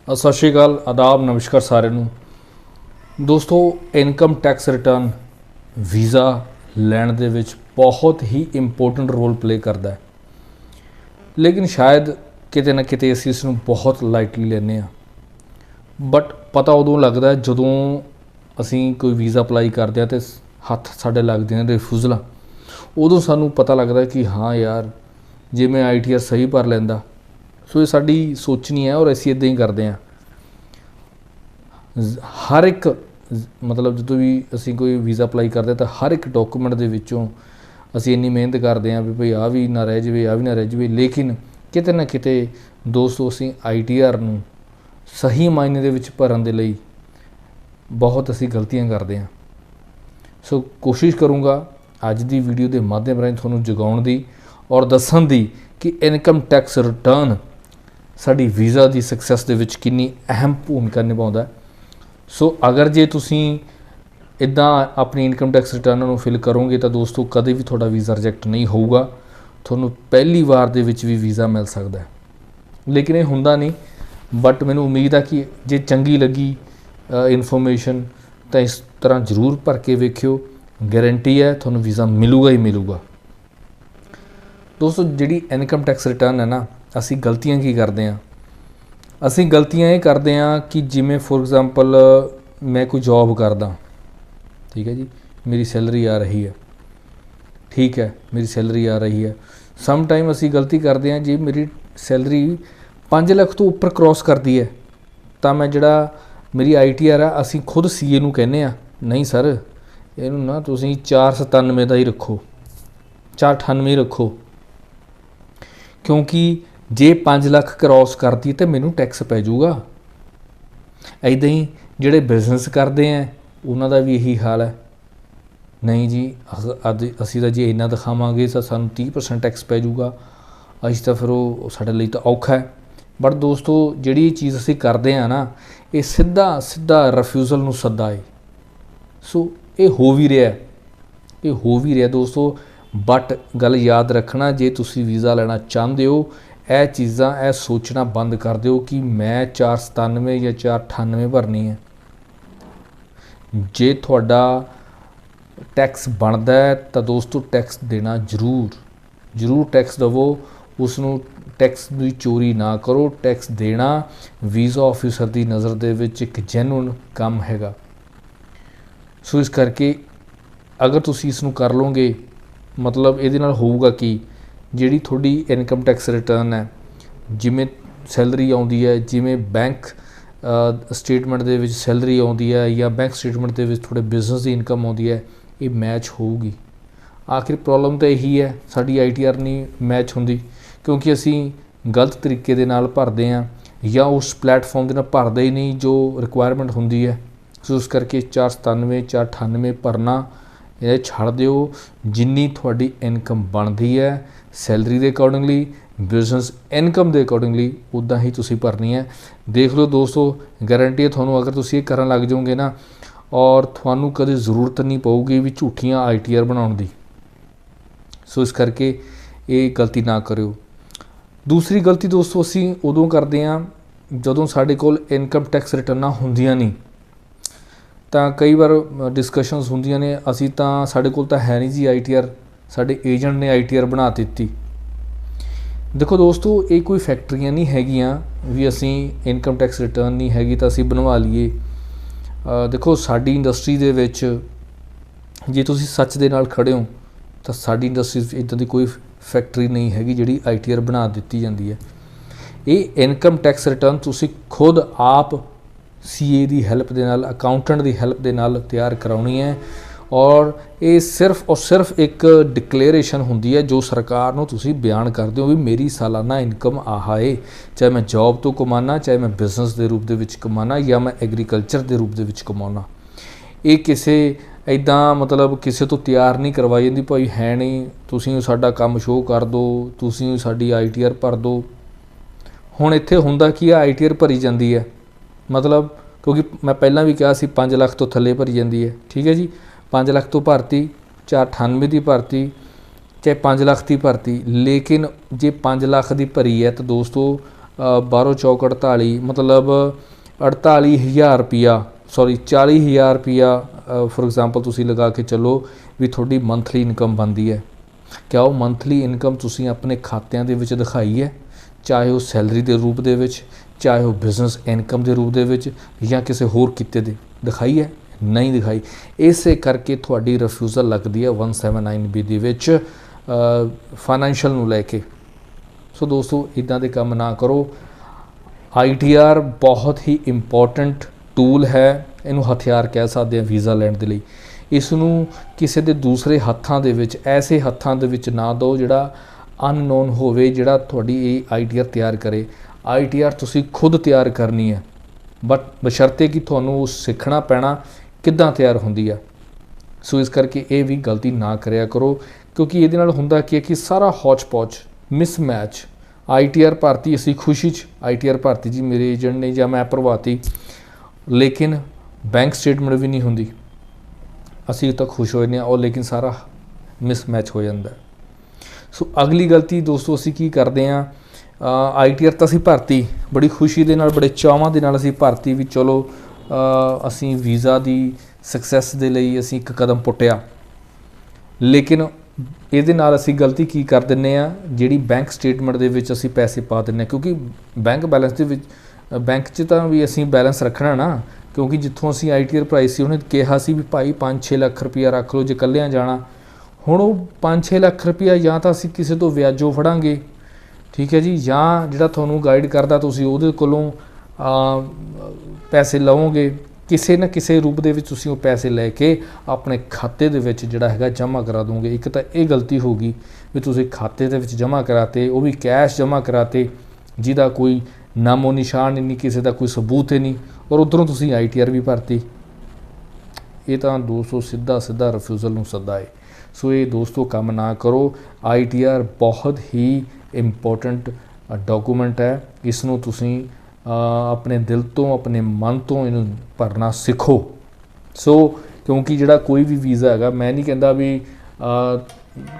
सत श्री अकाल, आदाब, नमस्कार सारे नूं। दोस्तों, इनकम टैक्स रिटर्न वीज़ा लैण दे विच बहुत ही इंपोर्टेंट रोल प्ले करता है, लेकिन शायद किते ना किते असीं इस नूं बहुत लाइटली लैंदे आ। बट पता उदों लगता है जदों असीं कोई वीज़ा अपलाई करते हैं तो हत्थ साडे लगदे ने रिफ्यूज़ल, उदों सानूं पता लगता है कि हाँ यार, जे मैं ITR सही भर लैंदा। सो ये साडी सोचनी है और असीं इदां ही करते हैं। हर एक मतलब जो भी असीं कोई वीज़ा अपलाई करते तो हर एक डॉकूमेंट दे विचों असीं इन्नी मेहनत करते हैं भी भाई आ भी ना रह जाए, आ भी ना रह जाए, लेकिन किते ना किते दोस्तों असीं ITR नूं सही मायने दे विच भरन दे लई बहुत असीं गलतियां करते हैं। सो कोशिश करूँगा अज दी वीडियो के माध्यम राਹੀਂ तुहानूं जगाउण दी और दस्सण दी कि इनकम टैक्स रिटर्न साडी वीज़ा की सक्सैस दे विच कितनी अहम भूमिका निभाउंदा है। सो अगर जे तुसीं इदां अपनी इनकम टैक्स रिटर्न नूं फिल करोगे तो दोस्तों कदे भी तुहाडा वीज़ा रिजैक्ट नहीं होऊगा, तुहानूं पहली वार दे विच भी वीज़ा मिल सकदा है। लेकिन ये हुंदा नहीं, बट मैनूं उम्मीद है कि जे चंगी लगी इन्फॉर्मेशन तो इस तरह जरूर भर के वेखियो, गारंटी है तुहानूं वीज़ा मिलूगा ही मिलूगा। दोस्तों, जिहड़ी इनकम टैक्स रिटर्न है ना, असीं गलतियां की करते हैं। असीं गलतियां ये करते हैं कि जिमें फॉर एग्जांपल मैं कोई जॉब करदा, ठीक है जी, मेरी सैलरी आ रही है, ठीक है, मेरी सैलरी आ रही है। सम टाइम असीं गलती करते हैं, जी मेरी सैलरी 5 लाख तो उपर क्रॉस करती है तो मैं जिहड़ा मेरी ITR है असीं खुद CA नूं कहने आ, नहीं सर इहनूं ना तुसीं 497 का ही रखो, 498 ही रखो, क्योंकि जे 5 लाख क्रॉस करती तो मैनू टैक्स पै जाऊगा। इदां ही जिहड़े बिजनेस करते हैं उन्हां दा भी यही हाल है, नहीं जी असीं तां जे इन्ना दिखावांगे तो सानूं 30% टैक्स पै जाऊगा, असीं तां फिर वो साडे लई तां औखा है। बट दोस्तों, जिहड़ी चीज़ असीं करते हैं ना, ये सीधा सीधा रिफ्यूज़ल नूं सद्दा है। सो ये हो भी रहा, ये हो भी रहा दोस्तों। बट गल याद रखना, जे तुसीं वीज़ा लेना चाहते हो, यह चीज़ां यह सोचना बंद कर दो कि मैं 497 या 498 भरनी है। जे तुहाडा टैक्स बनता है तो दोस्तों टैक्स देना जरूर टैक्स दवो, उसनूं टैक्स की चोरी ना करो। टैक्स देना वीज़ा ऑफिसर की नज़र दे विच एक जैनुअन काम हैगा। सो इस करके अगर तुसीं इसनूं कर लोगे, मतलब ये होऊगा कि जिहड़ी थोड़ी इनकम टैक्स रिटर्न है, जिमें सैलरी आउंदी है, जिमें बैंक स्टेटमेंट दे विच सैलरी आउंदी है या बैंक स्टेटमेंट दे विच थोड़े बिजनेस की इनकम आउंदी है, ये मैच होऊगी। आखिर प्रॉब्लम तो यही है, साडी ITR नहीं मैच होंदी क्योंकि असीं गलत तरीके दे नाल भरदे हैं या उस प्लेटफॉर्म दे नाल भरदे ही नहीं जो रिक्वायरमेंट होंदी है। सो इस करके 497 498 भरना ये छड़ दिओ। जिन्नी तुहाडी इनकम बनती है सैलरी के अकॉर्डिंगली, बिजनेस इनकम के अकॉर्डिंगली उदां ही तुसीं भरनी है। देख लो दोस्तों, गारंटी है तुहानूं, अगर तुसीं ये करन लग जाओगे ना, और तुहानूं कदे जरूरत नहीं पऊगी भी झूठियां ITR बनाउण दी। सो इस करके ये गलती ना करियो। दूसरी गलती दोस्तों असीं उदों करते हैं जदों साडे कोल इनकम टैक्स रिटर्नां हुंदियां नहीं, तो कई बार डिस्कशनस होंदियां ने, असीं तां साडे कोल तां है नहीं जी ITR, साडे एजेंट ने ITR बना दित्ती। देखो दोस्तों, ये कोई फैक्ट्रियां नहीं हैगियां भी असीं इनकम टैक्स रिटर्न नहीं हैगी तो असीं बनवा लीए। देखो साडी इंडस्ट्री दे विच जे तुसीं सच दे नाल खड़े हो तो साडी इंडस्ट्री इदां दी कोई फैक्ट्री नहीं हैगी जिहड़ी ITR बना दित्ती जांदी है। ये इनकम टैक्स रिटर्न तुसीं खुद आप CA की हैल्प दे नाल, अकाउंटेंट की हैल्प दे नाल तैयार कराउणी है, और ये सिर्फ और सिर्फ एक डिक्लेरेशन होंदी है जो सरकार नूं तुसीं बयान करदे हो भी मेरी सालाना इनकम आह है, चाहे मैं जॉब तो कमाना, चाहे मैं बिजनेस के रूप दे विच कमाना या मैं एग्रीकल्चर के रूप दे विच कमाउणा। ये किसी इदां मतलब किसी तो तैयार नहीं करवाई जांदी, भाई है नहीं तुसीं साडा काम शो कर दो, तुसीं साडी ITR भर दो। हुण इत्थे हुंदा की है, ITR भरी जांदी है, मतलब क्योंकि मैं पहलां भी कहा सी 5 लाख तो थल्ले भरी जाती है, ठीक है जी, 5 लाख तो भरती, 498 की भरती, चाहे 5 लाख की भरती, लेकिन जे 5 लाख की भरी है तो दोस्तों 12 चौक 48 मतलब 48,000 रुपया सॉरी 40,000 रुपया फॉर एग्जाम्पल तुसी लगा के चलो भी थोड़ी मंथली इनकम बनती है। क्या वो मंथली इनकम तुसी अपने खात्यां दे विच दिखाई है, चाहे वो सैलरी के रूप दे विच, चाहे वो बिजनेस इनकम के रूप दे विच या किसी होर किते दे दिखाई है? नहीं दिखाई। इस करके थोड़ी रिफ्यूज़ल लगती है 179B दे विच फाइनैंशियल नूं लैके। सो दोस्तों इदां दे काम ना करो। ITR बहुत ही इंपॉर्टेंट टूल है, इनू हथियार कह सकते हैं वीज़ा लैण दे लई। इसनूं किसी दे दूसरे हत्थां दे विच ऐसे हत्थां दे विच ना दो जिहड़ा अननोन होवे, जिहड़ा तुहाडी ITR तैयार करे। ITR तुसी खुद तैयार करनी है, बट बशर्ते कि तुहानूं सीखना पैना किद्दां तैयार हुंदी है। सो इस करके ये भी गलती ना करिया करो, क्योंकि ये हुंदा की है कि सारा हौच पौच मिसमैच। ITR भर्ती असी खुशी ITR भर्ती जी मेरे एजेंट ने या मैं भरवाती, लेकिन बैंक स्टेटमेंट भी नहीं हुंदी, असी तो खुश हो जाते हैं और लेकिन सारा मिसमैच हो जाता है। सो अगली गलती दोस्तों असी की करते हैं, ITR तो असी भर्ती बड़ी खुशी दे नाल बड़े चावां दे नाल असी भर्ती भी चलो असी वीज़ा की सक्सैस दे लई असी एक कदम पुट्टिया, लेकिन ਇਹਦੇ ਨਾਲ ਅਸੀਂ गलती की कर ਦਿੰਦੇ ਆ ਜਿਹੜੀ बैंक स्टेटमेंट ਦੇ ਵਿੱਚ ਅਸੀਂ पैसे पा ਦਿੰਦੇ, क्योंकि बैंक बैलेंस ਦੇ ਵਿੱਚ बैंक 'ਚ ਤਾਂ ਵੀ ਅਸੀਂ बैलेंस ਰੱਖਣਾ ना, क्योंकि जिੱਥੋਂ ਅਸੀਂ ITR ਭਰਾਈ ਸੀ ਉਹਨੇ ਕਿਹਾ ਸੀ ਵੀ ਭਾਈ 5-6 ਲੱਖ ਰੁਪਇਆ ਰੱਖ ਲਓ ਜੇ ਇਕੱਲਿਆਂ ਜਾਣਾ। ਹੁਣ ਉਹ 5-6 ਲੱਖ ਰੁਪਇਆ ਜਾਂ ਤਾਂ ਅਸੀਂ ਕਿਸੇ ਤੋਂ ਵਿਆਜੋਂ ਫੜਾਂਗੇ, ਠੀਕ ਹੈ ਜੀ, ਜਾਂ ਜਿਹੜਾ ਤੁਹਾਨੂੰ ਗਾਈਡ ਕਰਦਾ ਤੁਸੀਂ ਉਹਦੇ ਕੋਲੋਂ ਪੈਸੇ ਲਵੋਗੇ। ਕਿਸੇ ਨਾ ਕਿਸੇ रूप ਦੇ ਵਿੱਚ ਤੁਸੀਂ ਉਹ ਪੈਸੇ ਲੈ ਕੇ ਆਪਣੇ ਖਾਤੇ ਦੇ ਵਿੱਚ ਜਿਹੜਾ ਹੈਗਾ ਜਮ੍ਹਾਂ ਕਰਾ ਦੋਗੇ। ਇੱਕ ਤਾਂ ਇਹ ਗਲਤੀ ਹੋਗੀ ਵੀ ਤੁਸੀਂ ਖਾਤੇ ਦੇ ਵਿੱਚ ਜਮ੍ਹਾਂ ਕਰਾਤੇ, ਉਹ ਵੀ ਕੈਸ਼ ਜਮ੍ਹਾਂ ਕਰਾਤੇ ਜਿਹਦਾ ਕੋਈ ਨਾਮੋ ਨਿਸ਼ਾਨ ਹੀ ਨਹੀਂ, ਕਿਸੇ ਦਾ ਕੋਈ ਸਬੂਤ ਹੀ ਨਹੀਂ, ਔਰ ਉੱਧਰੋਂ ਤੁਸੀਂ ITR ਵੀ ਭਰਤੀ। ਇਹ ਤਾਂ ਦੋਸਤੋ ਸਿੱਧਾ ਰਿਫਿਊਜ਼ਲ ਨੂੰ ਸੱਦਾ ਹੈ। ਸੋ ਇਹ ਦੋਸਤੋ ਕੰਮ ਨਾ ਕਰੋ। ITR ਬਹੁਤ ਹੀ ਇੰਪੋਰਟੈਂਟ ਡਾਕੂਮੈਂਟ है, इसनूं तुसीं अपने दिल तो अपने मन तो इनू भरना सीखो। सो क्योंकि जिहड़ा कोई भी वीज़ा हैगा, मैं नहीं कहता भी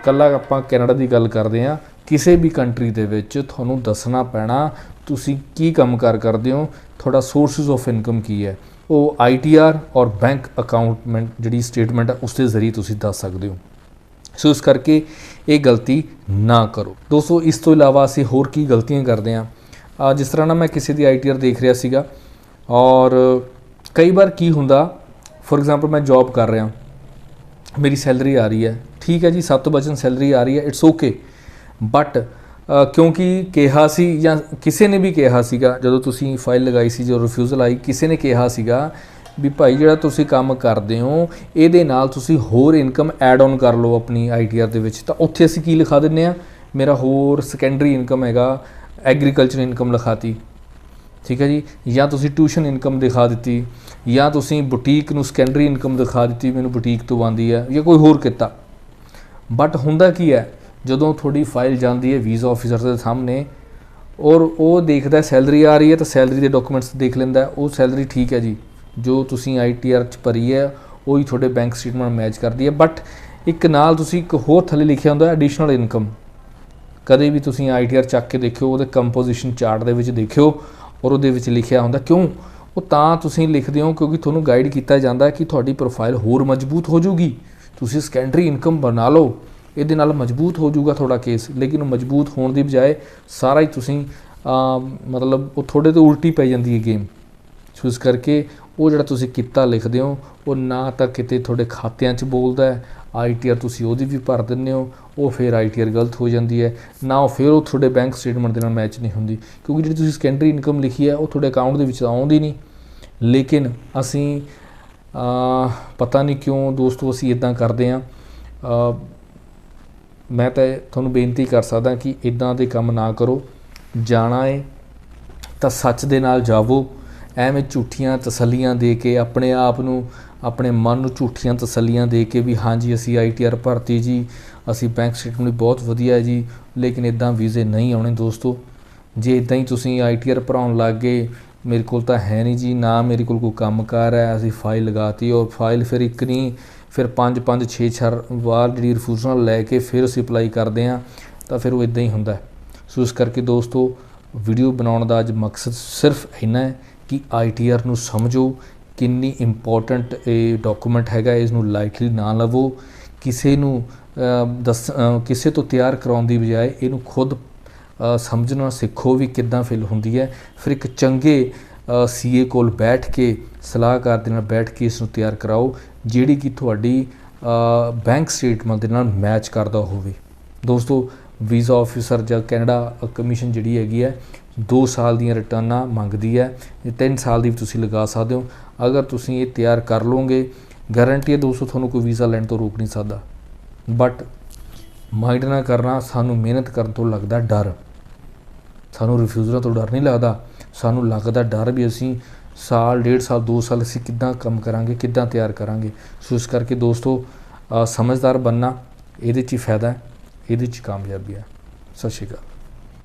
कल्ला आपां कैनेडा की गल करते हैं, किसी भी कंट्री दे विच तुहानूं दसना पैना तुसीं की काम करदे हो, तुहाडा सोर्सिस ऑफ इनकम की है, वो ITR और बैंक अकाउंटमेंट जिहड़ी स्टेटमेंट है उसके जरिए तुसीं दस सकदे हो। सो इस करके ये गलती ना करो दोस्तों। इस तो इलावा असीं होर की गलतियां करते हैं, जिस तरह ना मैं किसी की ITR देख रहा सीगा, और कई बार की हुंदा, फॉर एग्जाम्पल मैं जॉब कर रहा, मेरी सैलरी आ रही है, ठीक है जी, 7 बचन सैलरी आ रही है, इट्स ओके, बट क्योंकि कहा सी या किसी ने भी कहा सीगा जदों तुसीं फाइल लगाई सी, जो रिफ्यूज़ल आई, किसी ने कहा सीगा भी भाई जिहड़ा तुसीं काम करदे हो इहदे नाल तुसीं होर इनकम ऐड ऑन कर लो अपनी ITR दे विच। तां उत्थे असीं की लिखा दिंदे आ, मेरा होर सैकेंडरी इनकम हैगा, एग्रीकल्चर इनकम लिखाती, ठीक है जी, या तुसी ट्यूशन इनकम दिखा दी, या तुसी बुटीक नूं सैकेंडरी इनकम दिखा दी, मैनूं बुटीक तो आती है, या कोई होर किता। बट हुंदा की है जदों थोड़ी फाइल जाती है वीज़ा ऑफिसर के सामने, और वो देखता सैलरी आ रही है तो सैलरी के डॉक्यूमेंट्स देख लेंदा, वो सैलरी ठीक है जी जो तुसी ITR च भरी है वही थोड़े बैंक स्टेटमेंट मैच करती है, बट एक नाल तुसी एक होर थल्ले लिखिया हुंदा एडिशनल इनकम। कदे भी तुसी ITR चक के देखियो, वो कंपोजिशन चार्ट दे विच देखियो, और उहदे विच लिखिया हुंदा, क्यों वो तां तुसी लिखदे हो क्योंकि तुहानूं गाइड किया जाता है कि तुहाडी प्रोफाइल होर मजबूत हो जूगी, तुसी सैकेंडरी इनकम बना लो, इहदे नाल मजबूत हो जूगा थोड़ा केस। लेकिन मजबूत होने की बजाय सारा ही तुसी मतलब वो थोड़े तो उल्टी पै जाती है गेम। सो इस करके वो जिहड़ा तुसी किता लिखदे हो वो ना तो किते थोड़े खात्यां च बोलदा है, ITR तुसी ओहदी भी भर दिंदे हो, वो फिर ITR गलत हो जाती है ना, फिर वो थोड़े बैंक स्टेटमेंट के नाल मैच नहीं होंदी, क्योंकि जिहड़ी तुसी सैकेंडरी इनकम लिखी है वो थोड़े अकाउंट दे विच आउंदी नहीं। लेकिन असी पता नहीं क्यों दोस्तों असी इदां करते हैं। मैं तो तुहानूं बेनती कर सकदा कि इदां दे काम ना करो। जाना है तो सच दे नाल जावो, ਐਵੇਂ ਝੂਠੀਆਂ तसलियां दे के अपने आप नूं अपने मन नूं ਝੂਠੀਆਂ तसलियां दे के भी हाँ जी असी ITR भरती जी, असी बैंक स्टेटमेंट बहुत वधिया है जी, लेकिन इदां वीज़े नहीं आने दोस्तों। जे इदां ही तुसीं ITR भराउण लग गए, मेरे को तो है नहीं जी, ना मेरे को कोई कामकार है, असी फाइल लगाती और फाइल फिर एक नहीं फिर 5-5 6 बार जी रिफ्यूज़ल लैके फिर असी अप्लाई करते हैं, तो फिर वो इदां ही हुंदा है। सो इस करके दोस्तों वीडियो बनाने का अज मकसद सिर्फ इन्ना है कि ITR नूं समझो, किन्नी इंपॉर्टेंट ये डॉकूमेंट हैगा, इसनूं लाइटली ना लवो। किसी नूं किसी तो तैयार कराउण दी बजाय इहनूं खुद समझना सीखो भी किद्दां फिल हुंदी है। फिर एक चंगे CA कोल बैठ के सलाहकार दे नाल बैठ के इसनूं तैयार कराओ, जिहड़ी कि तुहाडी बैंक स्टेटमेंट दे नाल मैच करदा होवे। दोस्तों, वीज़ा ऑफिसर जां कैनेडा कमीशन जिहड़ी हैगी है 2 साल ਦੀਆਂ ਰਿਟਰਨਾਂ ਮੰਗਦੀ है, 3 साल ਦੀ ਵੀ ਤੁਸੀਂ ਲਗਾ ਸਕਦੇ ਹੋ। अगर तुसीं ये तैयार कर लोगे, गारंटी है दोस्तों ਤੁਹਾਨੂੰ कोई वीज़ा लैण तो रोक नहीं सकदा। बट माइंड ना करना, सानू मेहनत करन तो लगदा डर, सानू रिफ्यूज़लां तो डर नहीं लगदा, सानू लगदा डर भी असीं साल 1.5 साल 2 साल असीं किद्दां काम करांगे, किद्दां तैयार करांगे। सो इस करके दोस्तों समझदार बनना, इहदे 'च ही फायदा है, इहदे 'च कामयाबी है। सत श्री अकाल।